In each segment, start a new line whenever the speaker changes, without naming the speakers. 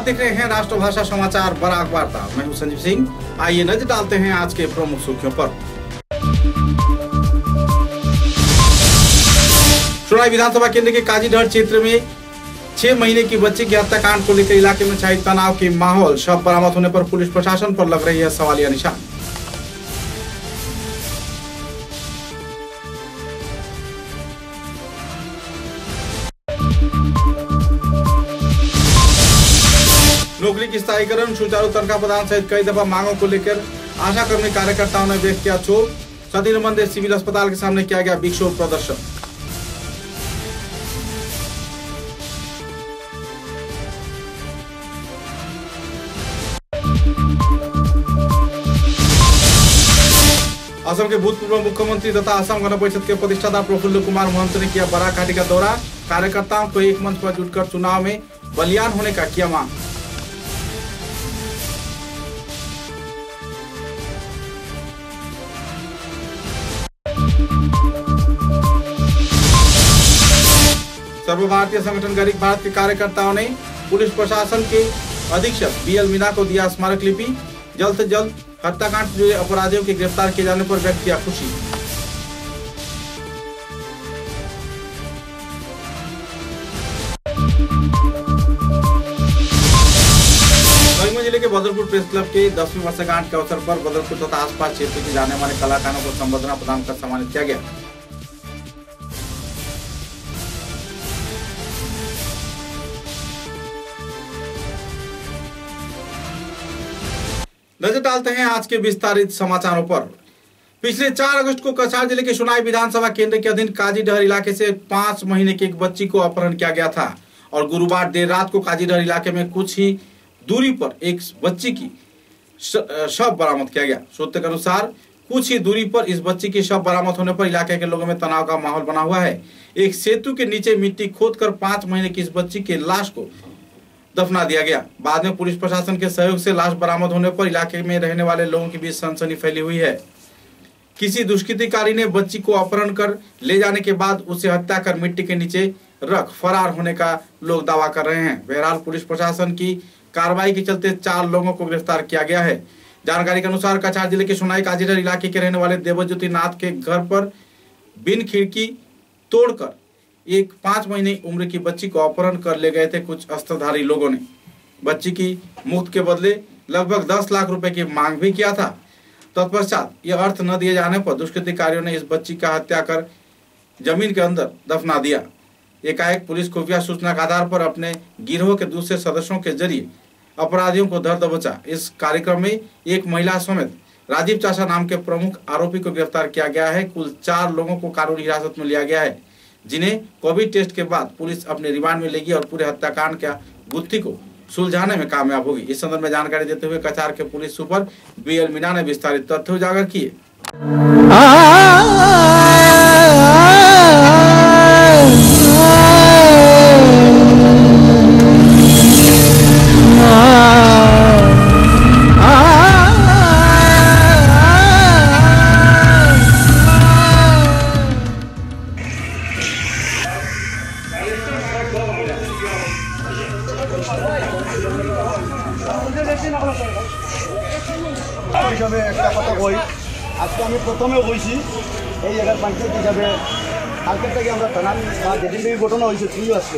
देख रहे हैं राष्ट्रभाषा समाचार बराक वार्ता। मैं हूं संजीव सिंह। आइए नजर डालते हैं आज के प्रमुख सुर्खियों पर। सोनाई विधानसभा केंद्र के काजीडहर क्षेत्र में 6 महीने की बच्ची की हत्याकांड को लेकर इलाके में छाई तनाव की माहौल। शव बरामद होने पर पुलिस प्रशासन पर लग रही है सवालिया निशान। नौकरी की स्थायीकरण, सुचारू तनख्वाह प्रदान सहित कई दफा मांगों को लेकर आशा कर्मी कार्यकर्ताओं ने व्यक्त किया क्षोभ। सती नमन सिविल अस्पताल के सामने किया गया विक्षोभ प्रदर्शन। असम के भूतपूर्व मुख्यमंत्री तथा असम गण परिषद के प्रतिष्ठाता प्रफुल्ल कुमार महंत ने किया बराक घाटी का दौरा। कार्यकर्ताओं को एक मंच पर जुटकर चुनाव में बलियान होने का किया मांग। सर्वभारतीय संगठन गरीब भारत के कार्यकर्ताओं ने पुलिस प्रशासन के अधीक्षक BL मीना को दिया स्मारक लिपि। जल्द से जल्द हत्याकांड से जुड़े अपराधियों के गिरफ्तार किए जाने पर व्यक्त किया खुशी। कोहिमा जिले के बदरपुर प्रेस क्लब के 10वीं वर्षगांठ के अवसर पर बदरपुर तथा आसपास क्षेत्र के जाने माने कलाकारों को संबर्धना प्रदान कर सम्मानित किया गया। नजर डालते हैं आज के विस्तारित समाचारों पर। पिछले 4 अगस्त को कछार जिले के सोनाई विधानसभा केंद्र के अधीन काजीडहर इलाके से 5 महीने की एक बच्ची को अपहरण किया गया था और गुरुवार देर रात को काजीडहर इलाके में कुछ ही दूरी पर एक बच्ची की शव बरामद किया गया। सूत्रों के अनुसार कुछ ही दूरी पर इस बच्ची की शव बरामद होने पर इलाके के लोगों में तनाव का माहौल बना हुआ है। एक सेतु के नीचे मिट्टी खोदकर 5 महीने की इस बच्ची की लाश को दफना दिया गया। बाद में पुलिस प्रशासन के सहयोग से लाश बरामद होने पर इलाके में रहने वाले लोगों के बीच सनसनी फैली हुई है। किसी दुष्कृतिकारी ने बच्ची को अपहरण कर ले जाने के बाद उसे हत्या कर मिट्टी के नीचे रख फरार होने का लोग दावा कर रहे हैं। बहरहाल पुलिस प्रशासन की कार्रवाई के चलते 4 लोगों को गिरफ्तार किया गया है। जानकारी के अनुसार कछार जिले के सोनाई काजीडहर इलाके के रहने वाले देवज्योति नाथ के घर पर बिन खिड़की तोड़कर एक 5 महीने उम्र की बच्ची को अपहरण कर ले गए थे कुछ अस्त्रधारी लोगों ने। बच्ची की मुफ्त के बदले लगभग 10 लाख रुपए की मांग भी किया था। तत्पश्चात यह अर्थ न दिए जाने पर दुष्कृतिकारियों ने इस बच्ची का हत्या कर जमीन के अंदर दफना दिया। एकाएक पुलिस खुफिया सूचना के आधार पर अपने गिरोह के दूसरे सदस्यों के जरिए अपराधियों को धर दबोचा। इस कार्यक्रम में एक महिला समेत राजीव चाचा नाम के प्रमुख आरोपी को गिरफ्तार किया गया है। कुल 4 लोगों को कानूनी हिरासत में लिया गया है, जिन्हें कोविड टेस्ट के बाद पुलिस अपने रिमांड में लेगी और पूरे हत्याकांड के गुत्थी को सुलझाने में कामयाब होगी। इस संदर्भ में जानकारी देते हुए कछार के पुलिस सुपर BL मीना ने विस्तारित तथ्य उजागर किए।
হিসাবে একটা কথা কই, আজকে আমি প্রথমে বলছি এই জায়গার পঞ্চায়েত হিসাবে কালকের থেকে আমরা থানার বা যেদিন থেকে ঘটনা হয়েছে তুইও আসছে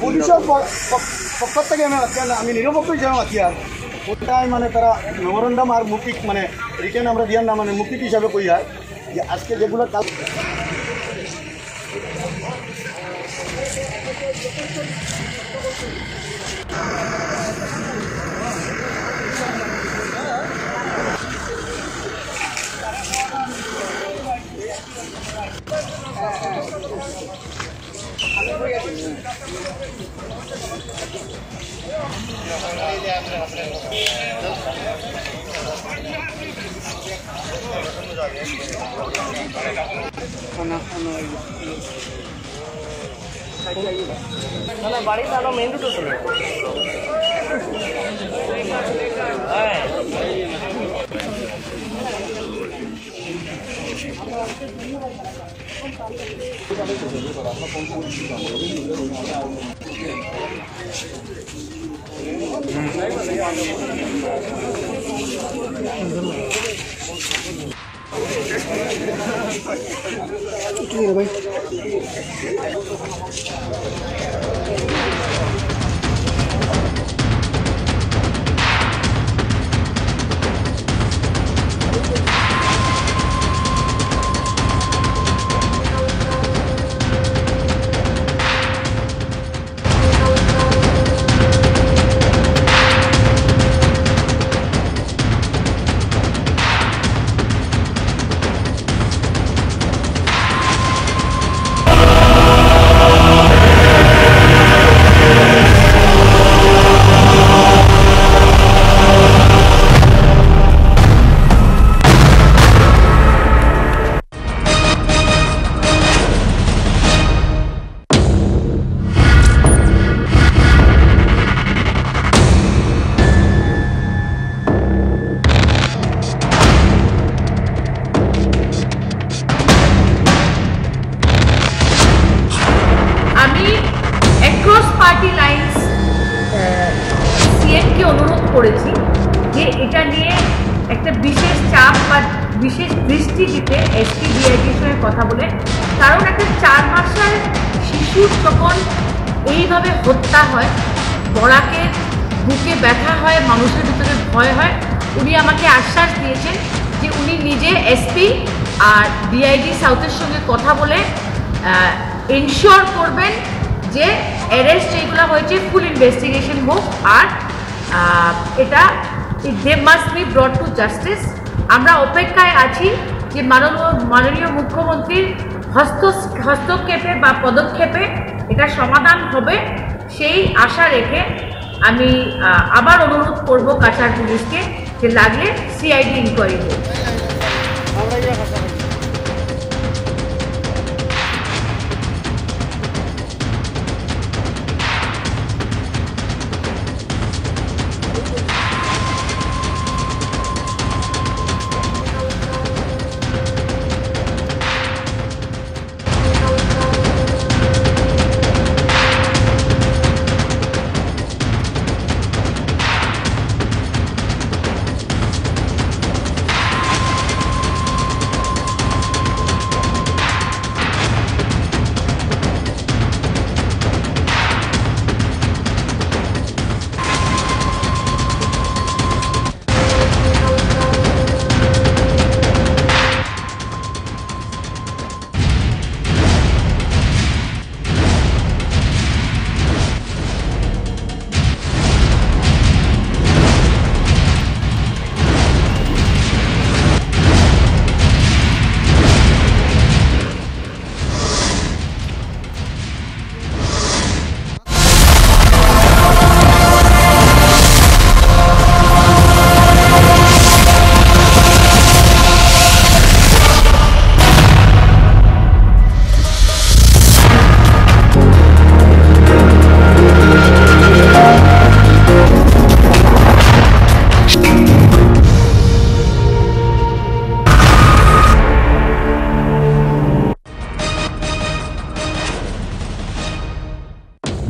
পুলিশের পক্ষ থেকে আমি নিরপেক্ষ হিসাবে আছি। আর ওটাই মানে তারা মেমোরেন্ডাম আর মৌখিক মানে রিটার্ন আমরা দিয়ার না মানে মৌখিক হিসাবে কই আর যে আজকে যেগুলো কাল
বাড়ি তাহলে মেন রুটে চলে
পার্টি লাইন্স সিএমকে অনুরোধ করেছি যে এটা নিয়ে একটা বিশেষ চাপ বা বিশেষ দৃষ্টি দিতে এসপি ডিআইজির সঙ্গে কথা বলে, কারণ একটা 4 মাসের শিশুর যখন এইভাবে হত্যা হয়, বরাকের বুকে ব্যথা হয়, মানুষের ভিতরে ভয় হয়। উনি আমাকে আশ্বাস দিয়েছেন যে উনি নিজে এসপি আর ডিআইজি সাউথের সঙ্গে কথা বলে এনশিওর করবেন যে অ্যারেস্ট যেগুলো হয়েছে ফুল ইনভেস্টিগেশন হোক, আর এটা they must be brought to justice. আমরা অপেক্ষায় আছি যে মাননীয় মুখ্যমন্ত্রীর হস্তক্ষেপে বা পদক্ষেপে এটা সমাধান হবে, সেই আশা রেখে আমি আবার অনুরোধ করব কাছাড় পুলিশকে যে লাগলে সিআইডি ইনকোয়ারি হোক।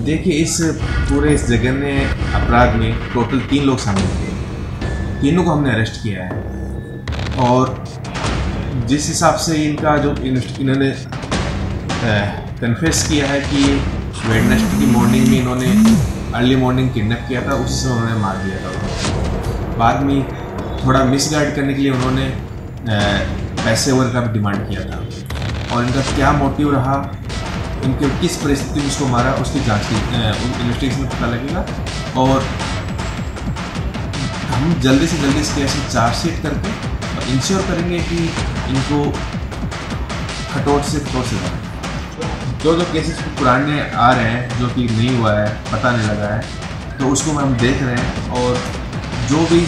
देखिए, इस पूरे इस जघन्य अपराध में टोटल 3 लोग शामिल थे। तीनों को हमने अरेस्ट किया है और जिस हिसाब से इनका जो इन्होंने कन्फेस किया है कि वेडनेसडे की मॉर्निंग में इन्होंने अर्ली मॉर्निंग किडनैप किया था, उससे उन्होंने मार दिया था। बाद में थोड़ा मिसगाइड करने के लिए उन्होंने पैसे वगैरह का भी डिमांड किया था, और इनका क्या मोटिव रहा, इनके किस परिस्थिति में उसको मारा, उसकी जांच की इन्वेस्टिगेशन में पता लगेगा। और हम जल्दी से जल्दी इस केस में चार्जशीट करके इंश्योर करेंगे कि इनको कठोर से जो केसेस पुराने आ रहे हैं, जो कि नहीं हुआ है, पता नहीं लगा है, तो उसको हम देख रहे हैं। और जो भी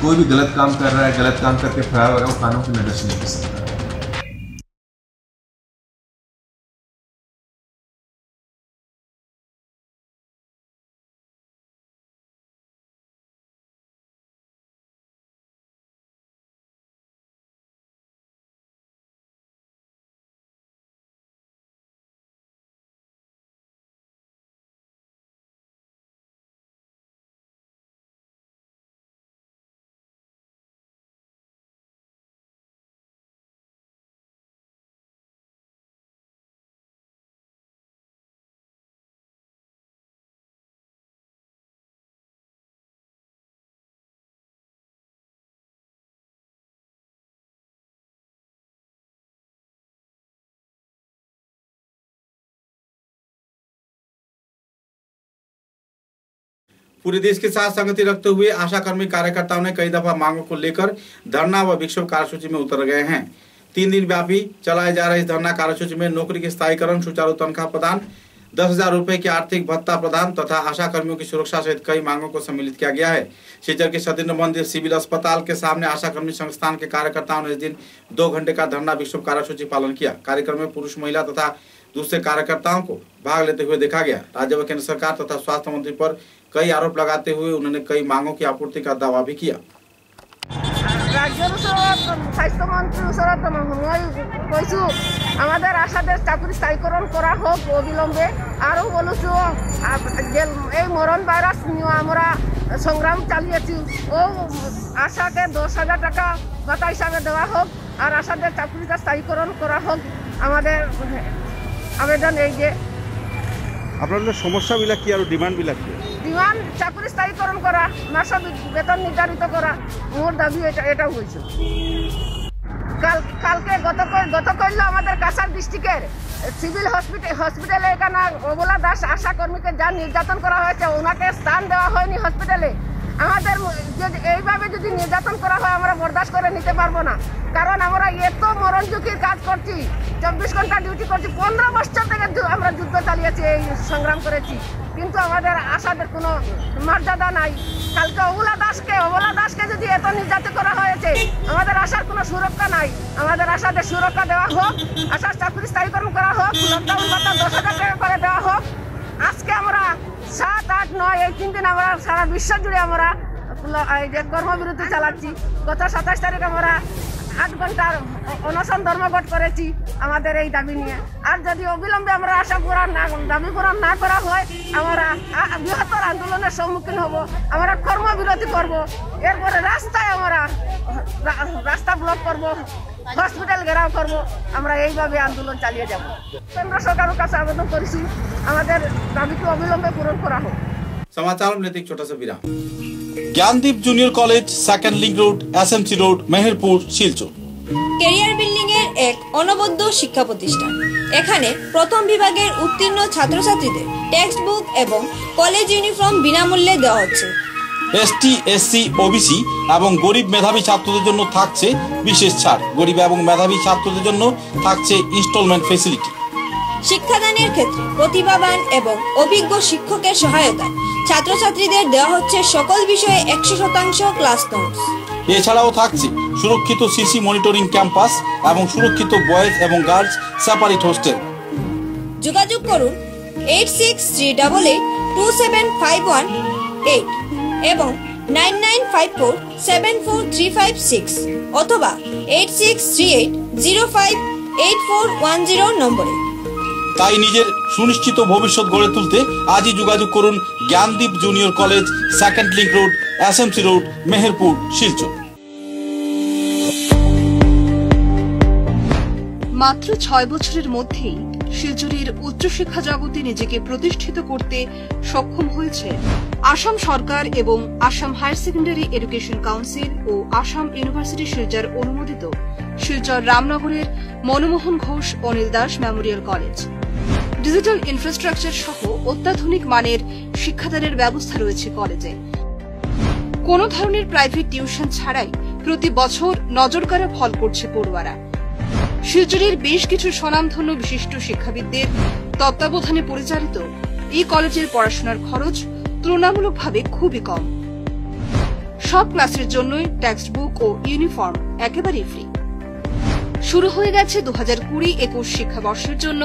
कोई भी गलत काम कर रहा है, गलत काम करके फरार हो रहा है, वो कानून की नज़र से नहीं कर सकता।
पूरे देश के साथ संगति रखते हुए आशा कर्मी कार्यकर्ताओं ने कई दफा मांगों को लेकर धरना व विक्षोभ कार्यसूची में उतर गए हैं। 3 दिन व्यापी चलाए जा रहे इस धरना कार्यसूची में नौकरी के स्थायीकरण, सुचारू तनख्वाह प्रदान, 10,000 रुपए की आर्थिक भत्ता प्रदान तथा आशा कर्मियों की सुरक्षा सहित कई मांगों को सम्मिलित किया गया है। शिवचर के सदीन्द्र मंदिर सिविल अस्पताल के सामने आशा कर्मी संस्थान के कार्यकर्ताओं ने इस दिन 2 घंटे का धरना विक्षोभ कार्यसूची पालन किया। कार्यक्रम में पुरुष, महिला तथा दूसरे कार्यकर्ताओं को भाग लेते हुए देखा गया। राज्य व केंद्र सरकार तथा स्वास्थ्य मंत्री पर कई आरोप लगाते हुए उन्होंने कई मांगों की आपूर्ति का दावा भी किया।
রাজ্যের স্বাস্থ্যমন্ত্রীর ওচৰত মই কৈছোঁ আমাদের আশাদের চাকরি স্থায়ীকরণ করা হোক অবিলম্বে। আরও বলছো এই মরণ ভাইরাস নিয়ে আমরা সংগ্রাম চালিয়েছি, ও আশাকে 10,000 টাকা ভাতা হিসাবে দেওয়া হোক আর আশাদের চাকরিটা স্থায়ীকরণ করা হোক। আমাদের আবেদন এই যে
আপনাদের সমস্যাবিলাক কি আর ডিমান্ডবিলাক কি?
ডিমান্ড চাকরি স্থায়ীকরণ করা, মাসিক বেতন নির্ধারিত করা, মোর দাবি এটাও হয়েছে। কালকে গতকাল আমাদের কাছাড় ডিস্ট্রিক্টের সিভিল হসপিটালে এখানে অবলা দাস আশা কর্মীকে যা নির্যাতন করা হয়েছে, ওনাকে স্থান দেওয়া হয়নি হসপিটালে। আমাদের এইভাবে যদি নির্যাতন করা হয় আমরা বরদাস্ত করে নিতে পারবো না, কারণ আমরা এত মরণ ঝুঁকির কাজ করছি, 24 ঘন্টা ডিউটি করছি, 15 বছর থেকে আমরা যুদ্ধ চালিয়েছি, এই সংগ্রাম করেছি, কিন্তু আমাদের আশাদের কোনো মর্যাদা নাই। কালকে অবলা দাসকে যদি এত নির্যাতন করা হয়েছে, আমাদের আশার কোনো সুরক্ষা নাই। আমাদের আশাদের সুরক্ষা দেওয়া হোক, আশার চাকরি স্থায়ীকরণ করা হোক, লকডাউন ভাতা 10,000 টাকা করে দেওয়া হোক। আজকে আমরা 7, 8, 9 এই 3 দিন আমরা সারা বিশ্ব জুড়ে আমরা এই যে কর্মবিরতি চালাচ্ছি। গত 27 তারিখ আমরা 8 ঘন্টার অনশন ধর্মঘট করেছি আমাদের এই দাবি নিয়ে। আর যদি অবিলম্বে আমরা আশা দাবি পূরণ না করা হয়, আমরা বৃহত্তর আন্দোলনের সম্মুখীন হব, আমরা কর্মবিরতি করব, এরপরে রাস্তায় আমরা রাস্তা ব্লক করব, হসপিটাল ঘেরাও করব, আমরা এইভাবে আন্দোলন চালিয়ে যাব। কেন্দ্র সরকারের কাছে আবেদন করেছি আমাদের দাবিকে অবিলম্বে পূরণ করা হোক।
समाचार में लेते एक छोटा सा विराम। Gyandeep junior college, second link road, SMC road, Meherpur, Silchar.
Career building এর এক অনবদ্য শিক্ষা প্রতিষ্ঠান। এখানে প্রথম বিভাগের উত্তীর্ণ ছাত্রছাত্রীদের টেক্সট বুক এবং কলেজ ইউনিফর্ম বিনামূল্যে দেওয়া হচ্ছে।
এসটি, এসসি, ওবিসি এবং গরিব মেধাবী ছাত্রদের জন্য থাকছে বিশেষ ছাড়। গরিব এবং মেধাবী ছাত্রদের জন্য থাকছে ইনস্টলমেন্ট ফ্যাসিলিটি।
শিক্ষাদানের ক্ষেত্রে প্রতিভাবান এবং অভিজ্ঞ শিক্ষকের সহায়তায় ছাত্রছাত্রীদের দেওয়া হচ্ছে সকল বিষয়ে 100% ক্লাস নোটস।
এছাড়াও থাকছে সুরক্ষিত সিসি মনিটরিং ক্যাম্পাস এবং সুরক্ষিত বয়েজ এবং গার্লস সেপারেট হোস্টেল।
যোগাযোগ করুন 86382751 এবং 9954743556 অথবা 8638058410 নম্বরে।
তাই নিজের সুনিশ্চিত ভবিষ্যৎ গড়ে তুলতে আজই যোগাযোগ করুন Gyandeep junior college, second link road, SMC road, Meherpur, Silchar.
মাত্র 6 বছরের মধ্যেই শিলচরের উচ্চশিক্ষা জগতে নিজেকে প্রতিষ্ঠিত করতে সক্ষম হয়েছে আসাম সরকার এবং Assam higher secondary education council ও আসাম ইউনিভার্সিটি শিলচর অনুমোদিত শিলচর রামনগরের Manmohan Ghosh Anil Das memorial college. Digital infrastructure সহ অত্যাধুনিক মানের শিক্ষাদানের ব্যবস্থা রয়েছে কলেজে। কোনো ধরনের প্রাইভেট টিউশন ছাড়াই প্রতি বছর নজরকাড়া ফল করছে পড়ুয়ারা। শিলচরের বেশ কিছু স্বনামধন্য বিশিষ্ট শিক্ষাবিদদের তত্ত্বাবধানে পরিচালিত এই কলেজের পড়াশোনার খরচ তুলনামূলকভাবে খুবই কম। সব ক্লাসের জন্যই টেক্সট বুক ও ইউনিফর্ম একেবারে ফ্রি। শুরু হয়ে গেছে 2020-21 শিক্ষাবর্ষের জন্য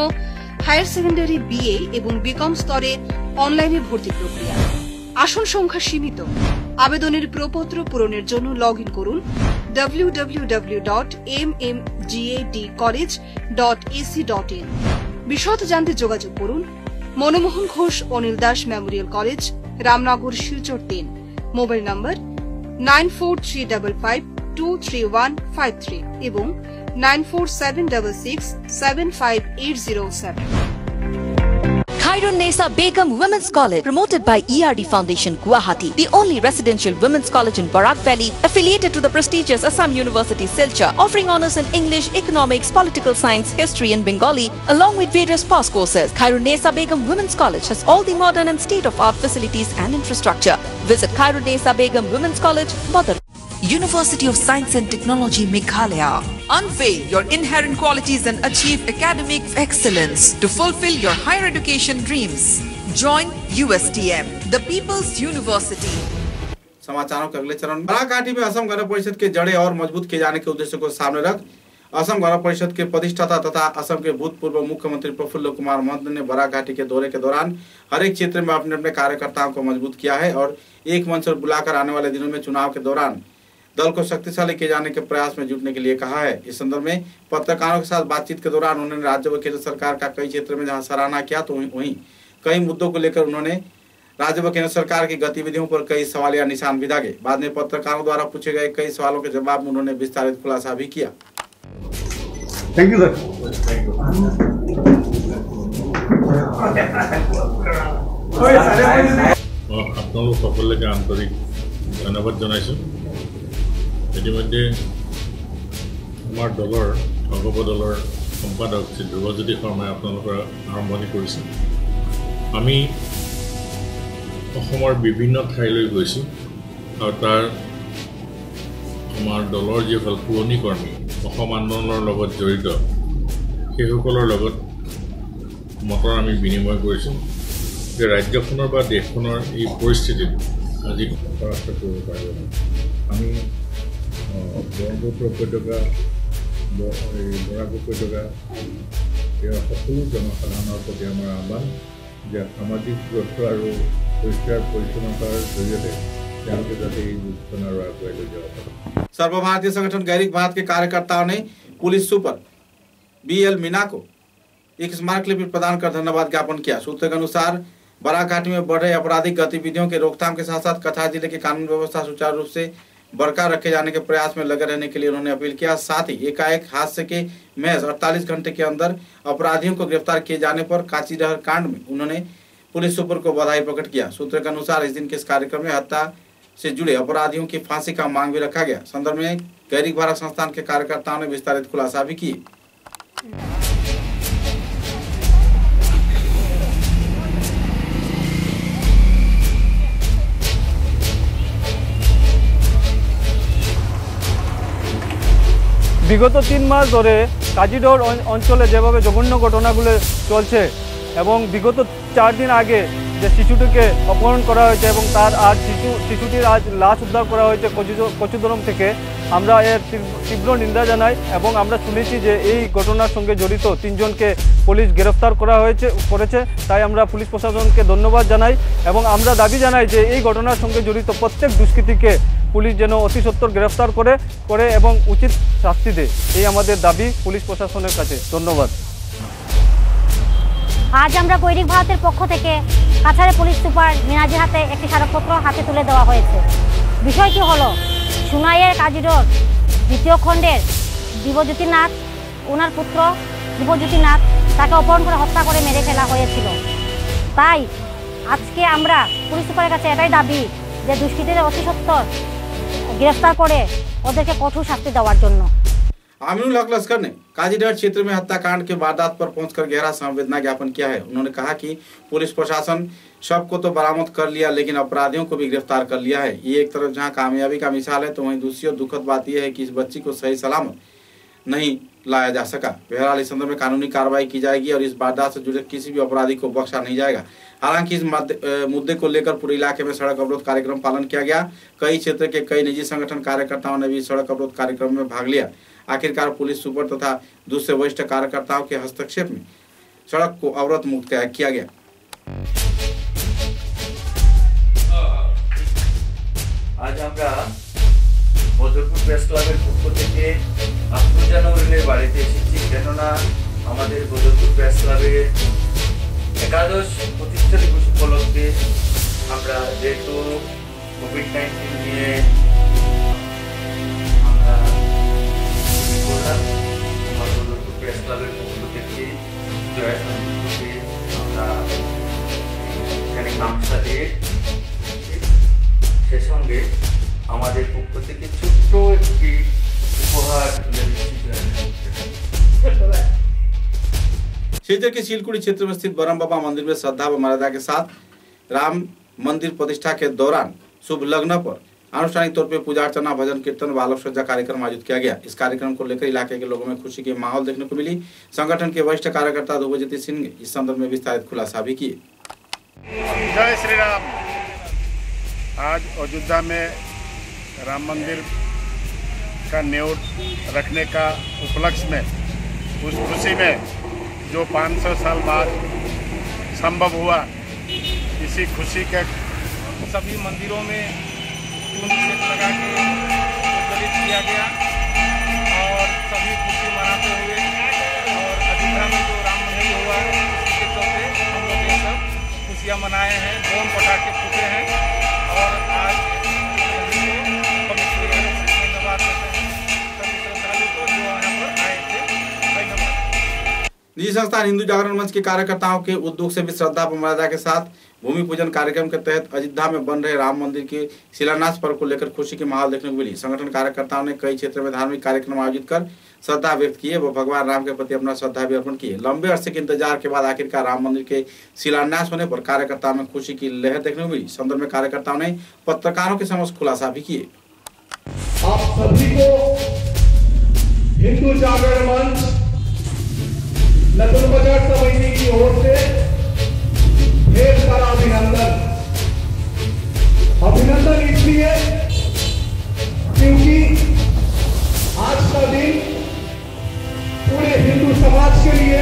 হায়ার সেকেন্ডারি বিএ এবং বিকম স্তরে অনলাইনে ভর্তি প্রক্রিয়া। আসন সংখ্যা সীমিত। আবেদনের প্রপত্র পূরণের জন্য লগ ইন করুন www.mmgadcollege.ac.in। বিশদ জানতে যোগাযোগ করুন Manmohan Ghosh Anil Das memorial college, Ramnagar, Silchar 3। Mobile নম্বর 9435523153 এবং 9476675807।
Khairun-Nisa Begum Women's College, promoted by ERD Foundation, Guwahati, the only residential women's college in Barak Valley, affiliated to the prestigious Assam University, Silchar, offering honors in English, economics, political science, history and Bengali, along with various past courses. Khairun-Nisa Begum Women's College has all the modern and state-of-art facilities and infrastructure. Visit Khairun-Nisa Begum Women's College, Badar. University of Science and Technology, Meghalaya. Unveil your inherent qualities and achieve academic excellence to fulfill your higher education dreams. Join USTM, the People's University.
समाचारों के अगले चरण। Barack घाटी में असम गण परिषद के जड़ें और मजबूत किए जाने के उद्देश्य को सामने रख असम गण परिषद के प्रतिष्ठाता तथा असम के भूतपूर्व मुख्यमंत्री प्रफुल्ल कुमार महंत ने बराक घाटी के दौरे के दौरान हर एक क्षेत्र में अपने अपने कार्यकर्ताओं को मजबूत किया है और एक मंच पर बुलाकर आने वाले दिनों में चुनाव के दौरान दल को शक्तिशाली किए जाने के प्रयास में जुटने के लिए कहा है। इस संदर्भ में पत्रकारों के साथ बातचीत के दौरान उन्होंने राज्य व केंद्र सरकार का कई क्षेत्र में जहां सराहना किया तो वहीं कई मुद्दों को लेकर उन्होंने राज्य व केंद्र सरकार की गतिविधियों पर कई सवालिया निशान भी दागे। बाद में पत्रकारों द्वारा पूछे गए कई सवालों के जवाब में उन्होंने विस्तारित खुलासा भी किया।
Thank you sir.
আপোনালোক সকলোকে আন্তৰিক ধন্যবাদ জনাইছোঁ। ইতিমধ্যে আমাৰ দলৰ ভগৱ দলৰ সম্পাদক শ্ৰী ধ্ৰুৱজ্যোতি শৰ্মাই আপোনালোকৰ আৰম্ভণি কৰিছে। আমি অসমৰ বিভিন্ন ঠাইলৈ গৈছোঁ আৰু তাৰ আমাৰ দলৰ যিসকল পুৰণি কৰ্মী অসম আন্দোলনৰ লগত জড়িত সেইসকলৰ লগত মতৰ আমি বিনিময় কৰিছোঁ যে ৰাজ্যখনৰ বা দেশখনৰ এই পৰিস্থিতিত আজি পৰাস্ত কৰিব পাৰিব। আমি ব্ৰহ্মপুত্ৰ উপত্যকা বৰাক উপত্যকা ইয়াৰ সকলো জনসাধাৰণৰ প্ৰতি আমাৰ আহ্বান যে সামাজিক সুৰক্ষা আৰু পৰিষ্কাৰ পৰিচ্ছন্নতাৰ জৰিয়তে তেওঁলোকে যাতে এই যুদ্ধখন আৰু আগুৱাই লৈ যাব পাৰে।
सर्वभारतीय संगठन गैरिक भारत के कार्यकर्ताओं ने पुलिस सुपर BL मीना को एक स्मारक लिपि प्रदान कर धन्यवाद ज्ञापन किया। सूत्रों के अनुसार बराक घाटी में बढ़ रहे आपराधिक गतिविधियों के रोकथाम के साथ साथ कछार जिले की कानून व्यवस्था सुचारू रूप से बरकरार रखे जाने के प्रयास में लगे रहने के लिए उन्होंने अपील किया। साथ ही एकाएक हादसे के महज 48 घंटे के अंदर अपराधियों को गिरफ्तार किए जाने पर काचीडहर कांड में उन्होंने पुलिस सुपर को बधाई प्रकट किया। सूत्रों के अनुसार इस दिन के इस कार्यक्रम में हत्या से जुड़े अपराधियों की फांसी का मांग भी रखा गया। संदर्भ में गैरिक भारत संस्थान के कार्यकर्ताओं ने विस्तारित खुलासा भी किए।
বিগত 3 মাস ধরে কাজিডহর অঞ্চলে যেভাবে জঘন্য ঘটনাগুলো চলছে এবং বিগত 4 দিন আগে যে শিশুটিকে অপহরণ করা হয়েছে এবং তার আজ শিশুটির আজ লাশ উদ্ধার করা হয়েছে কচুদরম থেকে, আমরা এর তীব্র নিন্দা জানাই এবং আমরা শুনেছি যে এই ঘটনার সঙ্গে জড়িত 3 জনকে পুলিশ গ্রেফতার করেছে। তাই আমরা পুলিশ প্রশাসনকে ধন্যবাদ জানাই এবং আমরা দাবি জানাই যে এই ঘটনার সঙ্গে জড়িত প্রত্যেক দুষ্কৃতীকে পুলিশ যেন অতি সত্বর গ্রেফতার করে এবং উচিত শাস্তি দেয়, এই আমাদের দাবি পুলিশ প্রশাসনের কাছে। ধন্যবাদ।
আজ আমরা গৈরিক ভারতের পক্ষ থেকে কাছাড়ের পুলিশ সুপার মিনাজির হাতে একটি স্মারকপত্র হাতে তুলে দেওয়া হয়েছে। বিষয়টি হলো সুনাইয়ের কাজিডহর দ্বিতীয় খণ্ডের দিব্যজ্যোতি নাথ, ওনার পুত্র দিব্যজ্যোতি নাথ, তাকে অপহরণ করে হত্যা করে মেরে ফেলা হয়েছিল। তাই আজকে আমরা পুলিশ সুপারের কাছে এটাই দাবি যে দুষ্কৃতীদের অতি সত্বর গ্রেফতার করে ওদেরকে কঠোর শাস্তি দেওয়ার জন্য।
आमिनुल हक लश्कर ने काजीडहर क्षेत्र में हत्याकांड के वारदात पर पहुंचकर गहरा संवेदना ज्ञापन किया है। उन्होंने कहा कि पुलिस प्रशासन शव को तो बरामद कर लिया लेकिन अपराधियों को भी गिरफ्तार कर लिया है। ये एक तरफ जहां कामयाबी का मिसाल है तो वहीं दूसरी और दुखद बात यह है कि इस बच्ची को सही सलामत नहीं लाया जा सका। बहरहाल इस संदर्भ में कानूनी कार्रवाई की जाएगी और इस वारदात से जुड़े किसी भी अपराधी को बख्शा नहीं जाएगा। हालांकि इस मुद्दे को लेकर पूरे इलाके में सड़क अवरोध कार्यक्रम पालन किया गया। कई क्षेत्र के कई निजी संगठन कार्यकर्ताओं ने भी सड़क अवरोध कार्यक्रम में भाग लिया। आखिरकार पुलिस सुपर तथा दूसरे वरिष्ठ कार्यकर्ताओं के हस्तक्षेप में सड़क को अवरोध मुक्त किया गया।
आज আমরা বদরপুর প্রেস ক্লাবের পক্ষ থেকে আফরোজা নওরিনের বাড়িতে এসেছি, কেননা আমাদের বদরপুর প্রেস ক্লাবে একাদশ প্রতিষ্ঠা দিবস উপলক্ষে আমরা যেহেতু কোভিড-19 নিয়ে আমরা বদরপুর প্রেস ক্লাবের পক্ষ থেকে জয়াসনকে আমরা ছোট্ট একটি উপহার তুলে দিচ্ছি।
क्षेत्र के शिलकुड़ी क्षेत्र में स्थित बरम बाबा मंदिर में श्रद्धा व मर्यादा के साथ राम मंदिर प्रतिष्ठा के दौरान शुभ लग्न पर अनुष्ठानिक तौर पर पूजा अर्चना, भजन कीर्तन व आलोक सज्जा कार्यक्रम आयोजित किया गया। इस कार्यक्रम को लेकर इलाके के लोगों में खुशी की माहौल देखने को मिली। संगठन के वरिष्ठ कार्यकर्ता ध्रुवज्योति सिंह इस संदर्भ में विस्तारित खुलासा भी किए।
जय श्री राम। आज अयोध्या में राम मंदिर का न्योत रखने का उपलक्ष्य में उस खुशी में जो 500 साल बाद संभव हुआ, इसी खुशी के
सभी मंदिरों में छेद लगा के प्रज्वलित किया गया और सभी खुशी मनाते हुए और अयोध्या में जो राम मंदिर हुआ उसके चलते हम लोग ये सब खुशियाँ मनाए हैं, बम पटाखे फूटे हैं और आज धन्यवाद देते हैं सभी श्रद्धालु को जो यहाँ पर आए थे। धन्यवाद।
निजी संस्थान हिंदू जागरण मंच के कार्यकर्ताओं के उद्योग से भी श्रद्धा व मर्यादा के साथ भूमि पूजन कार्यक्रम के तहत अयोध्या में बन रहे राम मंदिर के शिलान्यास पर्व को लेकर खुशी की माहौल देखने को मिली। संगठन कार्यकर्ताओं ने कई क्षेत्रों में धार्मिक कार्यक्रम आयोजित कर श्रद्धा व्यक्त किए व भगवान राम के प्रति अपना श्रद्धा भी अर्पण किए। लंबे अरसे के इंतजार के बाद आखिरकार राम मंदिर के शिलान्यास होने पर कार्यकर्ताओं में खुशी की लहर देखने को मिली। संदर्भ में कार्यकर्ताओं ने पत्रकारों के समक्ष खुलासा भी किए।
आप सभी को हिंदू जागरण मंच नतुल बाजार समिति की ओर से ढेर सारा अभिनंदन इसलिए क्योंकि आज का दिन पूरे हिंदू समाज के लिए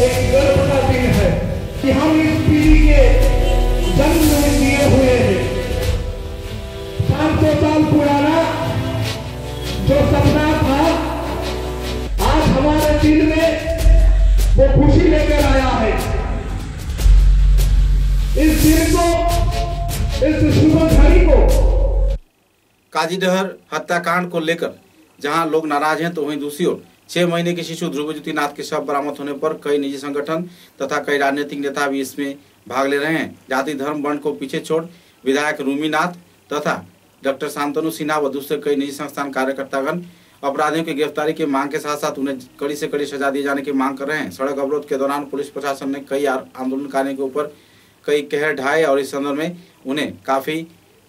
एक गर्व का दिन है कि हम इस पीढ़ी के जन्म में दिए हुए हैं। 500 साल पुराना जो सपना था आज हमारे दिल में वो खुशी लेकर आया है। इस दिन को, इस शुभ घड़ी को
काजीडहर हत्याकांड को लेकर जहां लोग नाराज हैं तो वहीं दूसरी ओर 6 महीने की शिशु ध्रुवज्योति नाथ के शव बरामद होने पर कई निजी संगठन तथा कई राजनीतिक नेता भी इसमें भाग ले रहे हैं। जाति धर्म वर्ण को पीछे छोड़ विधायक रूमी नाथ तथा डॉक्टर शांतनु सिन्हा व दूसरे कई निजी संस्थान कार्यकर्तागण अपराधियों की गिरफ्तारी की मांग के साथ साथ उन्हें कड़ी से कड़ी सजा दिए जाने की मांग कर रहे हैं। सड़क अवरोध के दौरान पुलिस प्रशासन ने कई आंदोलनकारियों के ऊपर कई कहर ढाए और इस संदर्भ में उन्हें काफी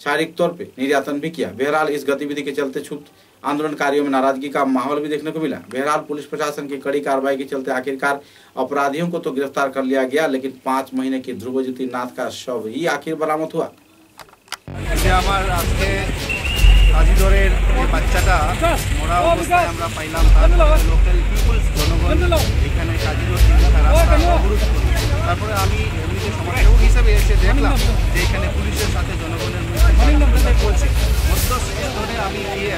शारीरिक तौर पर निर्यातन भी किया। बहरहाल इस गतिविधि के चलते छूट आंदोलनकारियों में नाराजगी का माहौल भी देखने को मिला। बहरहाल पुलिस प्रशासन की कड़ी कार्रवाई के चलते आखिरकार अपराधियों को तो गिरफ्तार कर लिया गया, लेकिन 5 महीने की ध्रुवज्योति नाथ का शव ही आखिर बरामद हुआ।
কাজিডরের এই বাচ্চাটা মরা অবস্থায় আমরা পাইলাম। তারপরে লোকাল পিপুলস জনগণ এখানে কাজিডর রাস্তা অবরোধ করি। তারপরে আমি এমনিতে সমাজসেবক হিসেবে এসে দেখলাম যে এখানে পুলিশের সাথে জনগণের মধ্যে বলছে মধ্যস্থ ধরে আমি গিয়ে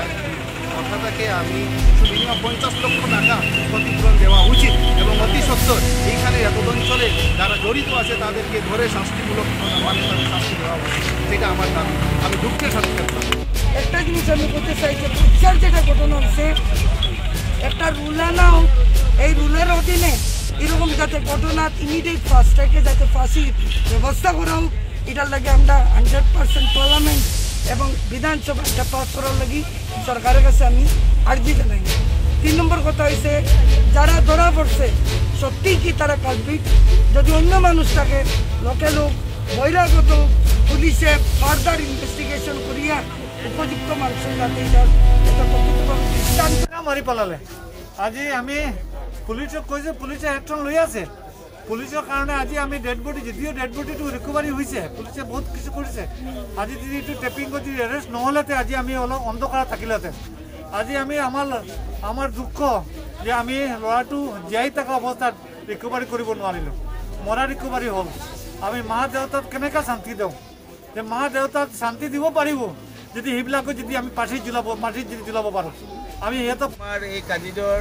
কথাটাকে আমি মিনিমাম 50 লক্ষ টাকা ক্ষতিপূরণ দেওয়া উচিত এবং অতি সত্বর এইখানে এত অঞ্চলে যারা জড়িত আছে তাদেরকে ধরে শাস্তিমূলক মানে তাদের শাস্তি দেওয়া উচিত, সেটা আমার দাবি। আমি দুঃখের সাথে করতাম।
একটা জিনিস আমি বলতে চাই যে পিকচার যেটা ঘটনা হচ্ছে একটা রুল আনাও, এই রুলের অধীনে এরকম যাতে ঘটনা ইমিডিয়েট ফাস্ট্র্যাকে যাতে ফাঁসির ব্যবস্থা করা হোক, এটার লাগে আমরা 100% পার্লামেন্ট এবং বিধানসভা এটা পাস করার লাগি সরকারের কাছে আমি আর্জি জানাই। 3 নম্বর কথা হয়েছে যারা ধরা পড়ছে সত্যিই কি তারা কালপিট, যদি অন্য মানুষটাকে লোকে লোক বহিরাগত পুলিশে ফার্দার ইনভেস্টিগেশন করিয়া উপযুক্ত মানুষের যাতে এটা
মারি পেলালে। আজি আমি পুলিচক কৈছে, পুলিচে একশন লৈ আছে। পুলিচৰ কাৰণে আজি আমি ডেড বডি, যদিও ডেড বডিটো ৰিকভাৰী হৈছে, পুলিচে বহুত কিছু কৰিছে। আজি যদি এইটো টেপিং কৰি এৰেষ্ট নহ'লেতে আজি আমি অলপ অন্ধকাৰত থাকিলেহেঁতেন। আজি আমি আমাৰ দুখ যে আমি ল'ৰাটো জীয়াই থকা অৱস্থাত ৰিকভাৰী কৰিব নোৱাৰিলোঁ, মৰা ৰিকভাৰী হ'ল। আমি মা দেউতাক কেনেকৈ শান্তি দিওঁ, যে মা দেউতাক শান্তি দিব পাৰিব যদি সেইবিলাকো যদি আমি মাটিত যদি জ্বলাব পাৰোঁ। আমি সিহঁতক
আমাৰ এই কাজিডৰ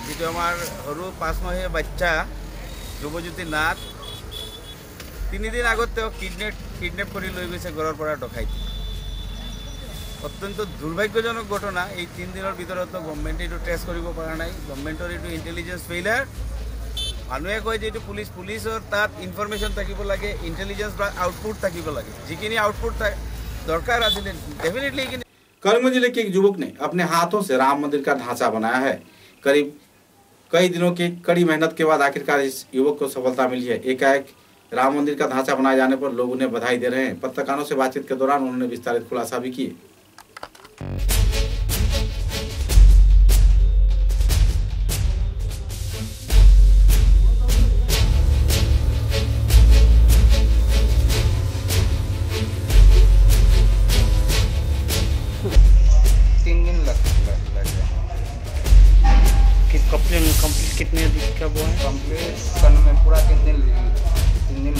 যিটো আমাৰ সৰু 5 মাহীয়া বাচ্চা ধ্ৰুৱজ্যোতি নাথ 3 দিন আগত তেওঁ কিডনেপ কৰি লৈ গৈছে ঘৰৰ পৰা ডকাইতি। অত্যন্ত দুৰ্ভাগ্যজনক ঘটনা। এই 3 দিনৰ ভিতৰত গভৰ্ণমেণ্টে এইটো ট্ৰেছ কৰিব পৰা নাই। গভৰ্ণমেণ্টৰ এইটো ইণ্টেলিজেঞ্চ ফেইলাৰ। মানুহে কয় যে এইটো পুলিচৰ তাত ইনফৰমেশ্যন থাকিব লাগে, ইণ্টেলিজেঞ্চ বা আউটপুট থাকিব লাগে। যিখিনি আউটপুট दरकार आछिले डेफिनेटली।
करीमगंज जिले के एक युवक ने अपने हाथों से राम मंदिर का ढांचा बनाया है। करीब कई दिनों की कड़ी मेहनत के बाद आखिरकार इस युवक को सफलता मिली है। एकाएक राम मंदिर का ढांचा बनाए जाने पर लोग उन्हें बधाई दे रहे हैं। पत्रकारों से बातचीत के दौरान उन्होंने विस्तारित खुलासा भी किए।
कंप्लीट कितने दिन का वो है?
कंप्लीट करने में पूरा 3 दिन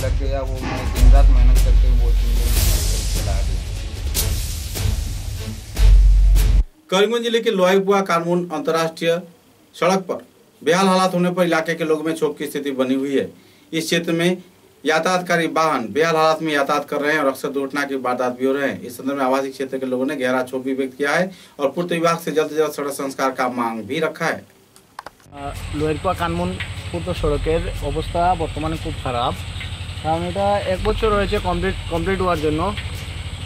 लग गया। वो मैं दिन रात मेहनत करके वो 3 दिन चला दी।
करीमगंज जिले के लोहाईपुआ कानून अंतर्राष्ट्रीय सड़क पर बेहाल हालात होने पर इलाके के लोगों में क्षोभ की स्थिति बनी हुई है। इस क्षेत्र में यातायातकारी वाहन बेहाल हालात में यातायात कर रहे हैं और अक्सर दुर्घटना की वारदात भी हो रहे हैं। इस संदर्भ में आवासीय क्षेत्र के लोगों ने गहरा क्षोभ भी व्यक्त किया है और पूर्त विभाग से जल्द से जल्द सड़क संस्कार का मांग भी रखा है।
लोहाईपुआ कानमन पूर्त सड़केर अवस्था बर्तमाने खूब खराब, कारण এটা 1 বছর হয়েছে কমপ্লিট হওয়ার জন্য,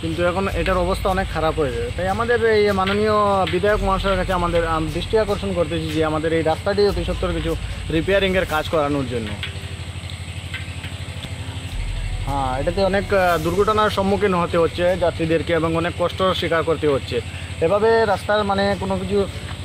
কিন্তু এখন এটার অবস্থা অনেক খারাপ হয়ে যায়। তাই আমাদের এই মাননীয় বিধায়ক মহাশয়ের কাছে আমাদের দৃষ্টি আকর্ষণ করতেছি যে আমাদের এই রাস্তাটি অতি সত্বর কিছু রিপেয়ারিংয়ের কাজ করানোর জন্য। হ্যাঁ, এটাতে অনেক দুর্ঘটনার সম্মুখীন হতে হচ্ছে যাত্রীদেরকে এবং অনেক কষ্ট স্বীকার করতে হচ্ছে। এভাবে রাস্তার মানে কোনো কিছু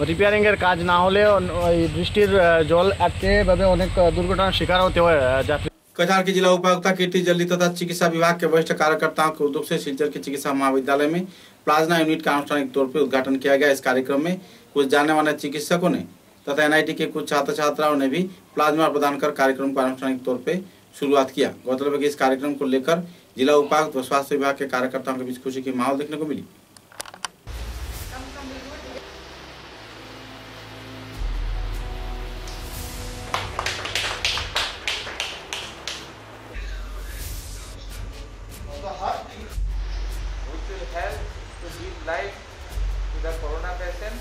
রিপেয়ারিংয়ের কাজ না হলে ওই বৃষ্টির জল আটকে এভাবে অনেক দুর্ঘটনার শিকার হতে হয় যাত্রী।
कछार के जिला उपायुक्त कीर्ति जल्दी तथा चिकित्सा विभाग के वरिष्ठ कार्यकर्ताओं के उद्योग से सिलचर के चिकित्सा महाविद्यालय में प्लाज्मा यूनिट का आनुষ্ঠাनिक तौर पर उद्घाटन किया गया। इस कार्यक्रम में कुछ जानने वाले चिकित्सकों ने तथा एनआईटी के कुछ छात्र छात्राओं ने भी प्लाज्मा प्रदान कर कार्यक्रम को आनुষ্ঠাनिक तौर पर शुरुआत किया। गौरतलब है कि इस कार्यक्रम को लेकर जिला उपायुक्त व स्वास्थ्य विभाग के कार्यकर्ताओं के बीच खुशी की माहौल देखने को मिली।
Live to the corona patient,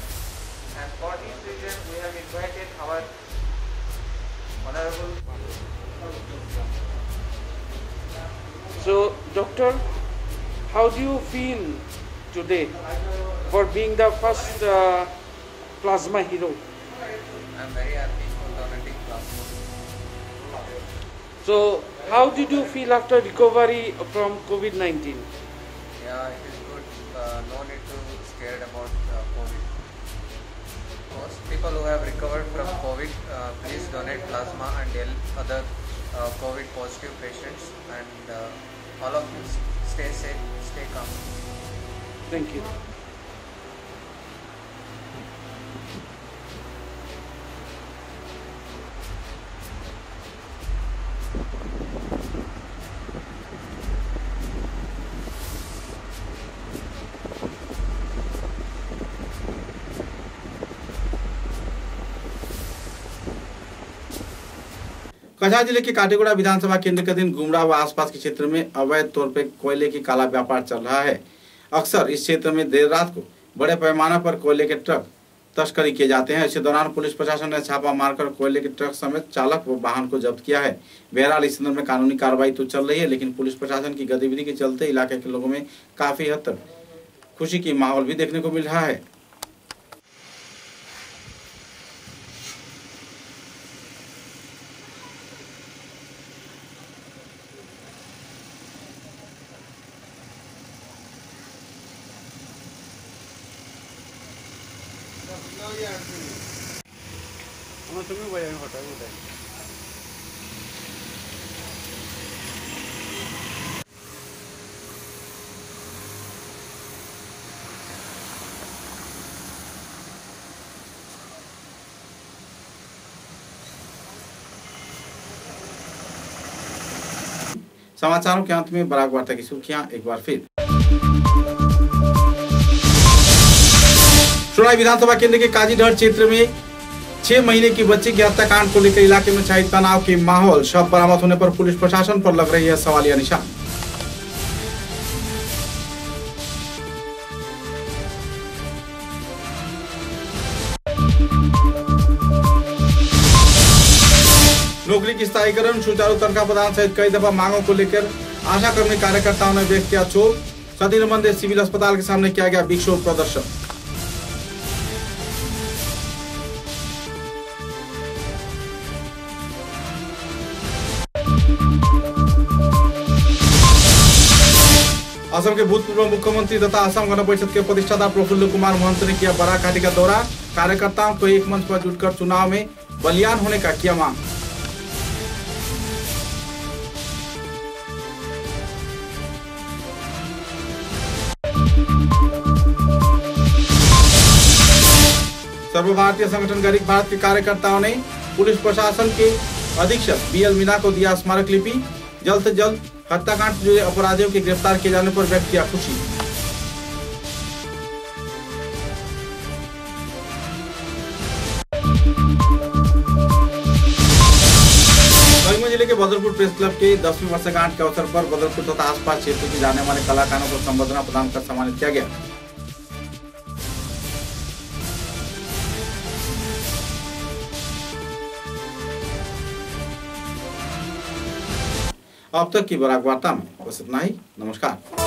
and for this reason we have invited our honorable.
So, doctor, how do you feel today for being the first plasma hero?
I am very happy for donating plasma.
So, how did you feel after recovery from COVID-19?
Yeah, it is good. No need to scared about COVID. Most people who have recovered from COVID, please donate plasma and help other COVID positive patients, and all of you stay safe, stay calm.
Thank you.
कछार जिले के काटेगुड़ा विधानसभा केंद्र के अधीन गुमरा व आसपास के क्षेत्र में अवैध तौर पर कोयले की काला व्यापार चल रहा है। अक्सर इस क्षेत्र में देर रात को बड़े पैमाने पर कोयले के ट्रक तस्करी किए जाते हैं। इसी दौरान पुलिस प्रशासन ने छापा मारकर कोयले के ट्रक समेत चालक व वाहन को जब्त किया है। बहरहाल इस संदर्भ में कानूनी कार्रवाई तो चल रही है, लेकिन पुलिस प्रशासन की गतिविधि के चलते इलाके के लोगों में काफी हद तक खुशी की माहौल भी देखने को मिल रहा है। समाचारों के अंत में बराक वार्ता की सुर्खियां एक बार फिर। सोनाई विधानसभा केंद्र के काजीडहर क्षेत्र में 6 महीने की बच्ची की हत्याकांड को लेकर इलाके में छाई तनाव के माहौल। शव बरामद होने पर पुलिस प्रशासन पर लग रही है सवालिया निशान। नौकरी की स्थायीकरण, सुचारू तनख्वाह प्रदान सहित कई दफा मांगों को लेकर आशा कर्मी कार्यकर्ताओं ने व्यक्त किया क्षोभ। सती मंदिर सिविल अस्पताल के सामने किया गया विक्षोभ प्रदर्शन। असम के भूतपूर्व मुख्यमंत्री तथा असम गण परिषद के प्रतिष्ठाता प्रफुल्ल कुमार महंत ने किया बराक घाटी का दौरा। कार्यकर्ताओं को एक मंच पर जुटकर चुनाव में बलियान होने का किया मांग। सर्वभारतीय संगठन गरीब भारत के कार्यकर्ताओं ने पुलिस प्रशासन के अधीक्षक BL मीना को दिया स्मारक लिपि। जल्द से जल्द हत्याकांड से जुड़े अपराधियों के गिरफ्तार किए जाने पर व्यक्त किया खुशी। करीमगंज जिले के बदरपुर प्रेस क्लब के 10वीं वर्षगांठ के अवसर पर बदरपुर तथा आसपास क्षेत्र के जाने माने कलाकारों को संबर्धना प्रदान कर सम्मानित किया गया। अब तक की बराक वार्ता में बस इतना ही। नमस्कार।